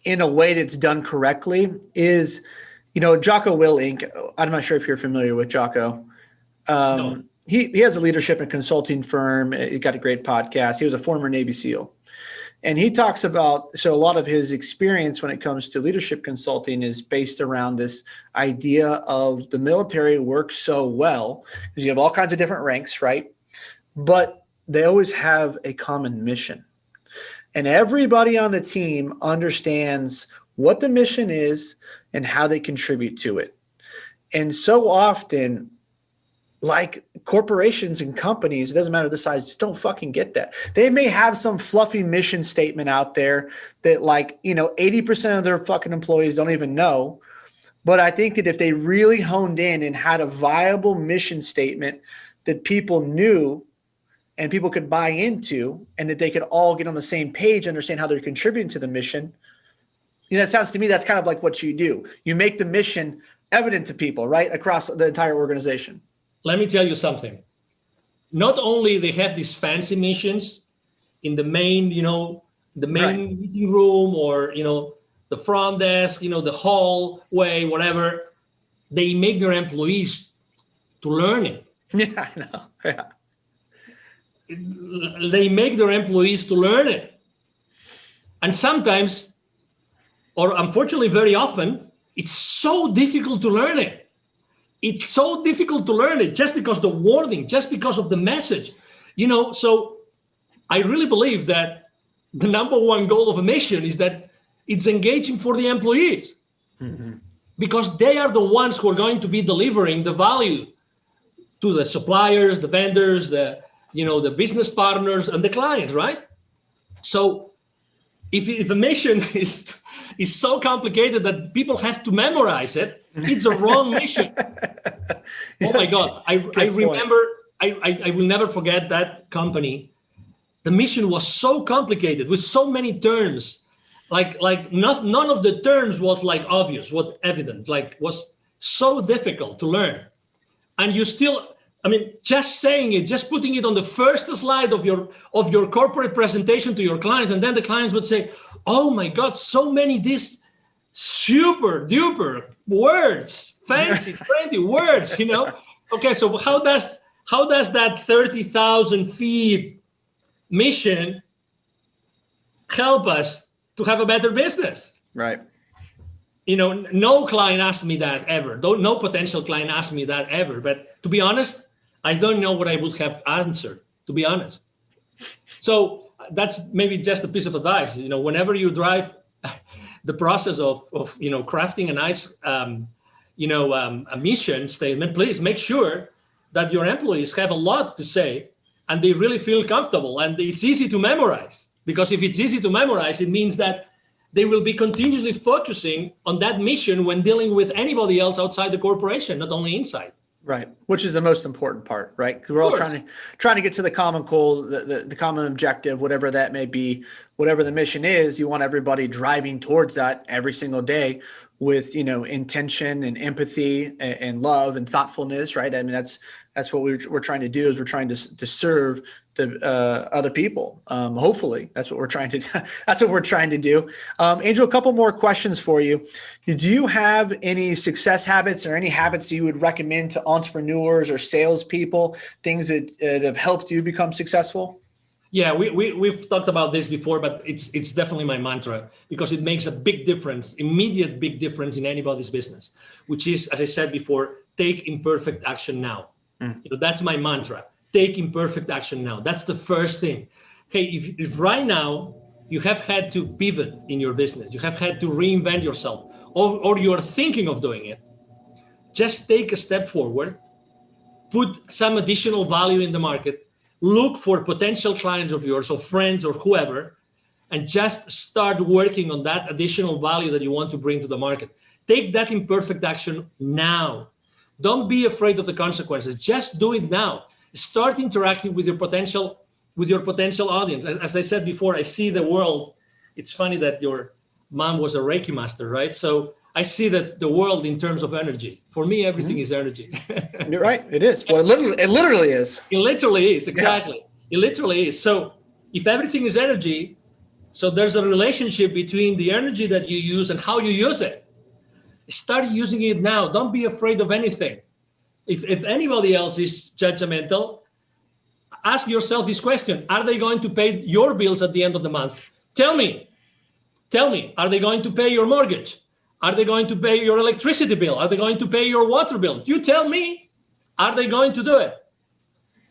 in a way that's done correctly is, Jocko Willink. I'm not sure if you're familiar with Jocko. No. He has a leadership and consulting firm. He got a great podcast. He was a former Navy SEAL. And he talks about, so a lot of his experience when it comes to leadership consulting is based around this idea of the military works so well because you have all kinds of different ranks, right? But they always have a common mission. And everybody on the team understands what the mission is and how they contribute to it. And so often, like corporations and companies, it doesn't matter the size, just don't fucking get that. They may have some fluffy mission statement out there that 80% of their fucking employees don't even know. But I think that if they really honed in and had a viable mission statement that people knew and people could buy into, and that they could all get on the same page, understand how they're contributing to the mission. It sounds to me that's kind of like what you do. You make the mission evident to people, right, across the entire organization. Let me tell you something. Not only they have these fancy missions in the main, meeting room or, the front desk, the hallway, whatever, they make their employees to learn it. Yeah, I know. Yeah. They make their employees to learn it. And sometimes, or unfortunately very often, it's so difficult to learn it. It's so difficult to learn it just because the wording, just because of the message, so I really believe that the number one goal of a mission is that it's engaging for the employees, because they are the ones who are going to be delivering the value to the suppliers, the vendors, the business partners and the clients, right? So if a mission is so complicated that people have to memorize it, it's a wrong mission. Oh my God. I remember, I will never forget that company. The mission was so complicated with so many terms, none of the terms was obvious, was evident, was so difficult to learn. And you still, just saying it, just putting it on the first slide of your corporate presentation to your clients, and then the clients would say, "Oh my God, so many these super duper words, fancy, trendy words, Okay, so how does that 30,000 feet mission help us to have a better business? Right. No client asked me that ever. No potential client asked me that ever. But to be honest, I don't know what I would have answered, to be honest. So that's maybe just a piece of advice. Whenever you drive the process of crafting a nice, a mission statement, please make sure that your employees have a lot to say and they really feel comfortable and it's easy to memorize. Because if it's easy to memorize, it means that they will be continuously focusing on that mission when dealing with anybody else outside the corporation, not only inside. Right, which is the most important part, right? Because we're all trying to get to the common goal, the common objective, whatever that may be, whatever the mission is. You want everybody driving towards that every single day with intention and empathy and love and thoughtfulness, right? I mean, that's what we're trying to do. Is we're trying to serve the other people. Hopefully, that's what we're trying to. That's what we're trying to do. Angel, a couple more questions for you. Do you have any success habits or any habits you would recommend to entrepreneurs or salespeople? Things that have helped you become successful? Yeah, we've talked about this before, but it's definitely my mantra because it makes a big difference, immediate big difference in anybody's business, which is, as I said before, take imperfect action now. That's my mantra. Take imperfect action now. That's the first thing. Hey, if right now you have had to pivot in your business, you have had to reinvent yourself, or you're thinking of doing it, just take a step forward, put some additional value in the market, look for potential clients of yours or friends or whoever, and just start working on that additional value that you want to bring to the market. Take that imperfect action now. Don't be afraid of the consequences. Just do it now. Start interacting with your potential audience. As I said before, I see the world. It's funny that your mom was a Reiki master, right? So I see that the world in terms of energy. For me, everything is energy. You're right. It is. Well, it literally is. It literally is. Exactly. Yeah. It literally is. So if everything is energy, so there's a relationship between the energy that you use and how you use it. Start using it now. Don't be afraid of anything. If anybody else is judgmental, ask yourself this question. Are they going to pay your bills at the end of the month? Tell me, are they going to pay your mortgage? Are they going to pay your electricity bill? Are they going to pay your water bill? You tell me, are they going to do it?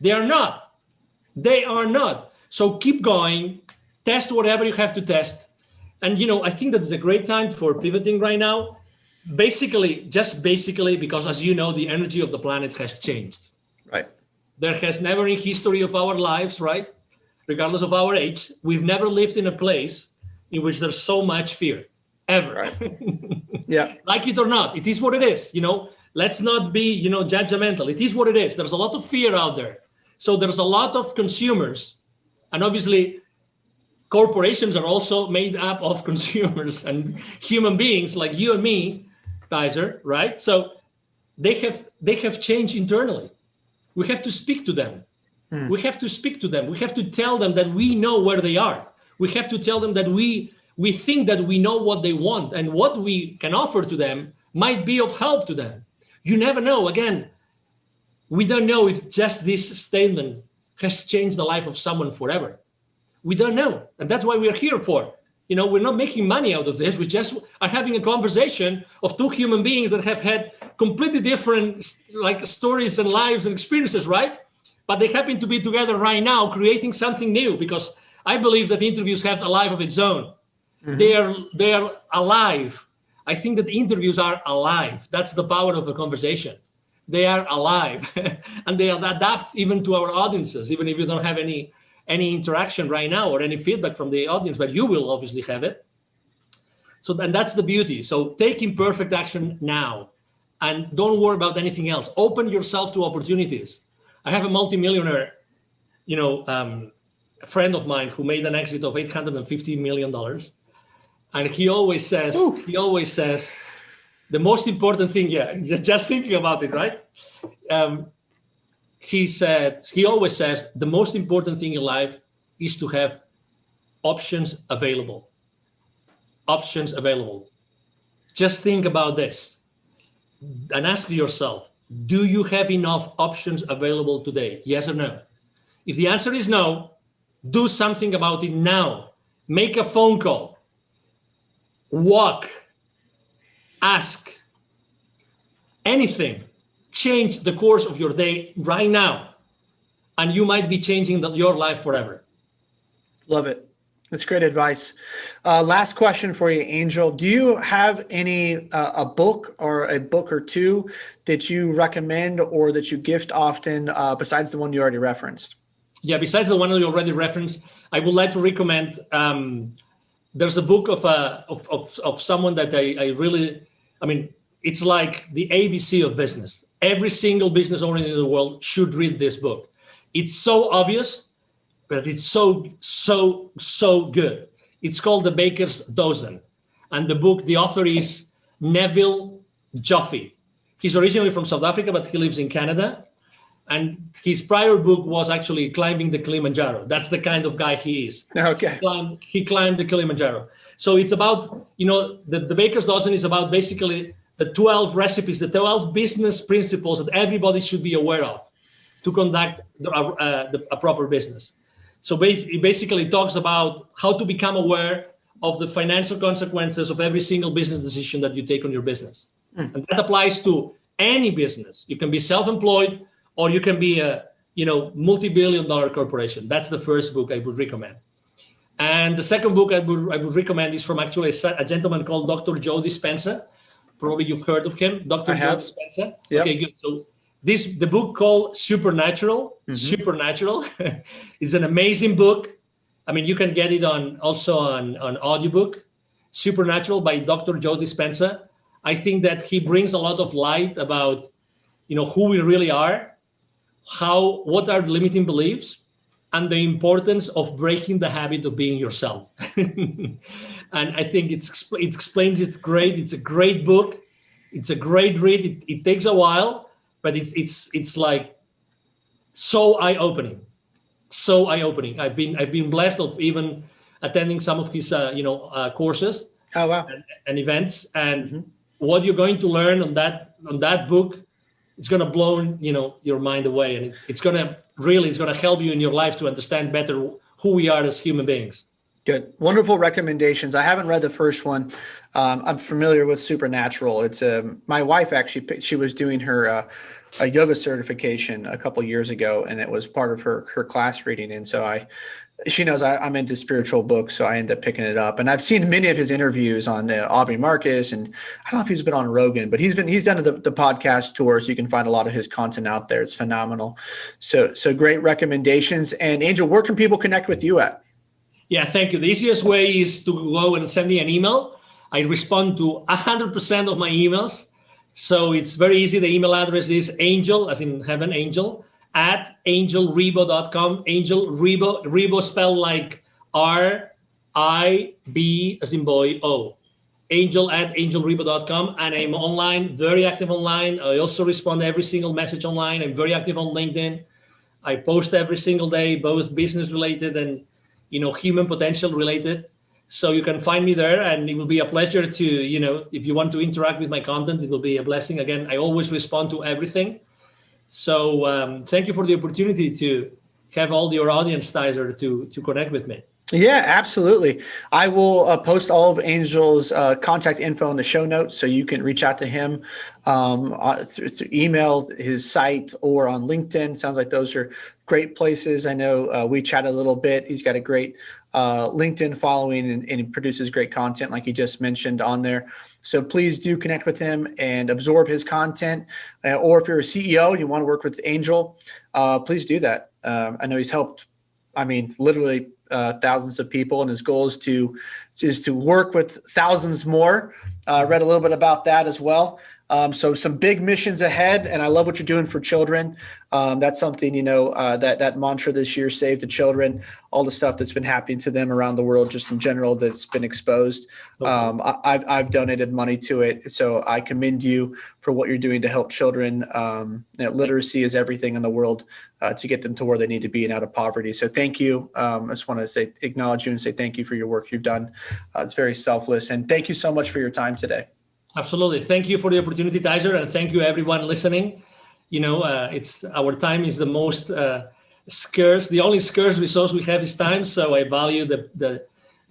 They are not. They are not. So keep going, test whatever you have to test. And, I think that's a great time for pivoting right now. Basically, because as you know, the energy of the planet has changed. Right. There has never in history of our lives, right? Regardless of our age, we've never lived in a place in which there's so much fear, ever. Right. Yeah. Like it or not, it is what it is. Let's not be, judgmental. It is what it is. There's a lot of fear out there. So there's a lot of consumers, and obviously corporations are also made up of consumers and human beings like you and me, Tyzer, right? So they have changed internally. We have to speak to them. We have to speak to them. We have to tell them that we know where they are. We have to tell them that we think that we know what they want and what we can offer to them might be of help to them. You never know. Again, we don't know if just this statement has changed the life of someone forever. We don't know. And that's why we're here for. We're not making money out of this. We just are having a conversation of two human beings that have had completely different stories and lives and experiences, right? But they happen to be together right now creating something new, because I believe that interviews have a life of its own. Mm-hmm. They are alive. I think that interviews are alive. That's the power of a conversation. They are alive and they adapt even to our audiences, even if you don't have any interaction right now or any feedback from the audience, but you will obviously have it. So and that's the beauty. So take imperfect action now and don't worry about anything else. Open yourself to opportunities. I have a multimillionaire, a friend of mine who made an exit of $850 million. And he always says, the most important thing, just thinking about it, right? He always says, the most important thing in life is to have options available. Options available. just think about this and ask yourself, do you have enough options available today? Yes or no? If the answer is no, do something about it now. Make a phone call, walk, ask, anything. Change the course of your day right now, and you might be changing your life forever. Love it. That's great advice. Last question for you, Angel. Do you have any a book or two that you recommend or that you gift often besides the one you already referenced? Yeah, besides the one that you already referenced, I would like to recommend. There's a book of someone that I really, I mean, it's like the ABC of business. Every single business owner in the world should read this book. It's so obvious, but it's so good. It's called The Baker's Dozen. And the author is Neville Joffe. He's originally from South Africa, but he lives in Canada. And his prior book was actually Climbing the Kilimanjaro. That's the kind of guy he is. Okay. He climbed the Kilimanjaro. So it's about, the Baker's Dozen is about basically the 12 recipes, the 12 business principles that everybody should be aware of to conduct a proper business. So it basically talks about how to become aware of the financial consequences of every single business decision that you take on your business. And that applies to any business. You can be self-employed or you can be a multi-billion-dollar corporation. That's the first book I would recommend. And the second book I would recommend is from actually a gentleman called Dr. Joe Dispenza. Probably you've heard of him, Dr. Joe Dispenza. Yep. Okay, good. So the book called Supernatural. Supernatural. It's an amazing book. I mean, you can get it also on audiobook. Supernatural by Dr. Joe Dispenza. I think that he brings a lot of light about, who we really are, what are limiting beliefs, and the importance of breaking the habit of being yourself. And I think it explains it great. It's a great book. It's a great read. It takes a while, but it's like so eye-opening. So eye-opening. I've been blessed of even attending some of his courses. Oh wow. And events. And what you're going to learn on that book, it's gonna blow your mind away, and it's gonna help you in your life to understand better who we are as human beings. Good. Wonderful recommendations. I haven't read the first one. I'm familiar with Supernatural. It's my wife actually, she was doing her a yoga certification a couple years ago, and it was part of her class reading. And so she knows I'm into spiritual books, so I end up picking it up. And I've seen many of his interviews on Aubrey Marcus, and I don't know if he's been on Rogan, but he's done the podcast tour, so you can find a lot of his content out there. It's phenomenal. So great recommendations. And Angel, where can people connect with you at? Yeah, thank you. The easiest way is to go and send me an email. I respond to 100% of my emails. So it's very easy. The email address is angel, as in heaven, angel, at angelribo.com. Angel Ribo spelled like R-I-B as in boy, O. Angel at angelribo.com. And I'm online, very active online. I also respond to every single message online. I'm very active on LinkedIn. I post every single day, both business related and human potential related. So you can find me there, and it will be a pleasure to, if you want to interact with my content, it will be a blessing. Again, I always respond to everything. So thank you for the opportunity to have all your audience, Tyzer, to connect with me. Yeah, absolutely. I will post all of Angel's contact info in the show notes, so you can reach out to him through email, his site, or on LinkedIn. Sounds like those are great places. I know we chatted a little bit. He's got a great LinkedIn following, and he produces great content like he just mentioned on there. So please do connect with him and absorb his content. Or if you're a CEO and you want to work with Angel, please do that. I know he's helped, literally thousands of people, and his goal is to work with thousands more. Read a little bit about that as well. So some big missions ahead, and I love what you're doing for children. That's something, that mantra this year, save the children, all the stuff that's been happening to them around the world, just in general, that's been exposed. I've donated money to it. So I commend you for what you're doing to help children. Literacy is everything in the world to get them to where they need to be and out of poverty. So thank you. I just want to acknowledge you and say thank you for your work you've done. It's very selfless. And thank you so much for your time today. Absolutely. Thank you for the opportunity, Tyzer, and thank you everyone listening. It's our time is the most scarce. The only scarce resource we have is time. So I value the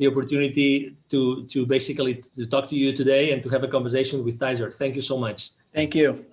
opportunity to basically to talk to you today and to have a conversation with Tyzer. Thank you so much. Thank you.